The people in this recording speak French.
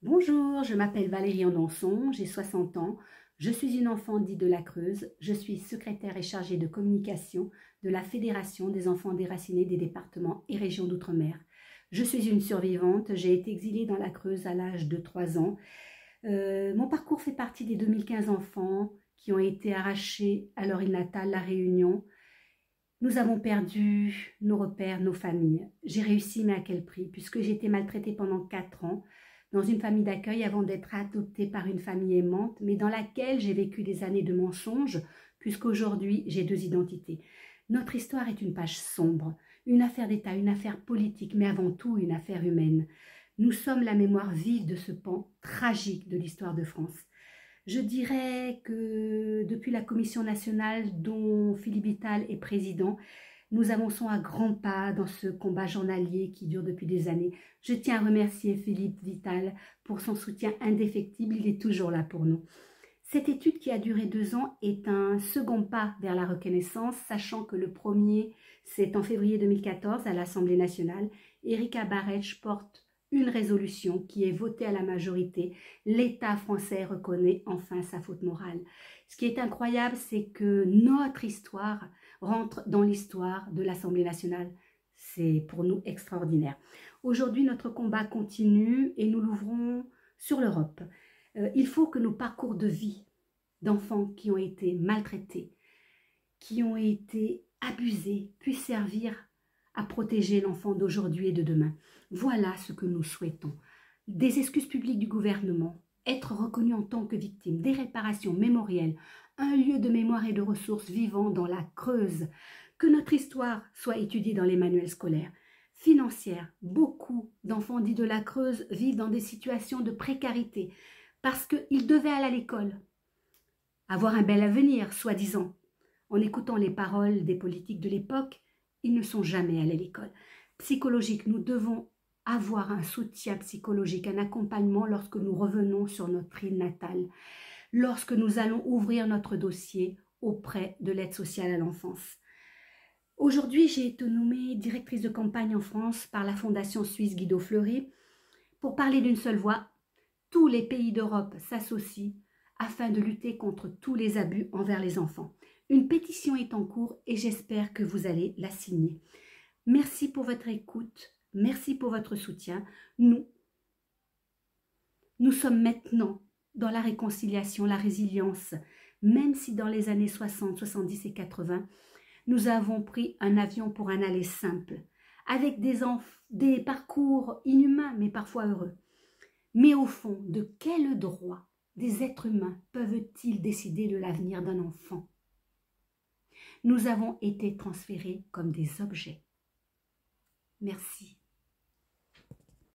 Bonjour, je m'appelle Valérie Andonson, j'ai 60 ans, je suis une enfant dite de la Creuse, je suis secrétaire et chargée de communication de la Fédération des enfants déracinés des départements et régions d'outre-mer. Je suis une survivante, j'ai été exilée dans la Creuse à l'âge de 3 ans. Mon parcours fait partie des 2015 enfants qui ont été arrachés à leur île natale, La Réunion. Nous avons perdu nos repères, nos familles. J'ai réussi, mais à quel prix? Puisque j'ai été maltraitée pendant 4 ans dans une famille d'accueil avant d'être adoptée par une famille aimante, mais dans laquelle j'ai vécu des années de mensonges, puisqu'aujourd'hui j'ai 2 identités. Notre histoire est une page sombre, une affaire d'État, une affaire politique, mais avant tout une affaire humaine. Nous sommes la mémoire vive de ce pan tragique de l'histoire de France. Je dirais que depuis la Commission nationale dont Philippe Vital est président, nous avançons à grands pas dans ce combat journalier qui dure depuis des années. Je tiens à remercier Philippe Vital pour son soutien indéfectible, il est toujours là pour nous. Cette étude qui a duré 2 ans est un second pas vers la reconnaissance, sachant que le premier, c'est en février 2014 à l'Assemblée nationale. Erika Barretch porte une résolution qui est votée à la majorité. L'État français reconnaît enfin sa faute morale. Ce qui est incroyable, c'est que notre histoire rentre dans l'histoire de l'Assemblée nationale. C'est pour nous extraordinaire. Aujourd'hui, notre combat continue et nous l'ouvrons sur l'Europe. Il faut que nos parcours de vie d'enfants qui ont été maltraités, qui ont été abusés, puissent servir à protéger l'enfant d'aujourd'hui et de demain. Voilà ce que nous souhaitons. Des excuses publiques du gouvernement, être reconnu en tant que victime, des réparations mémorielles, un lieu de mémoire et de ressources vivant dans la Creuse, que notre histoire soit étudiée dans les manuels scolaires. Financière, beaucoup d'enfants dits de la Creuse vivent dans des situations de précarité parce qu'ils devaient aller à l'école, avoir un bel avenir, soi-disant. En écoutant les paroles des politiques de l'époque, ils ne sont jamais allés à l'école. Psychologique, nous devons avoir un soutien psychologique, un accompagnement lorsque nous revenons sur notre île natale, lorsque nous allons ouvrir notre dossier auprès de l'aide sociale à l'enfance. Aujourd'hui, j'ai été nommée directrice de campagne en France par la Fondation suisse Guido Fleury pour parler d'une seule voix. Tous les pays d'Europe s'associent afin de lutter contre tous les abus envers les enfants. Une pétition est en cours et j'espère que vous allez la signer. Merci pour votre écoute, merci pour votre soutien. Nous sommes maintenant dans la réconciliation, la résilience, même si dans les années 60, 70 et 80, nous avons pris un avion pour un aller simple, avec des parcours inhumains mais parfois heureux. Mais au fond, de quel droit des êtres humains peuvent-ils décider de l'avenir d'un enfant? Nous avons été transférés comme des objets. Merci.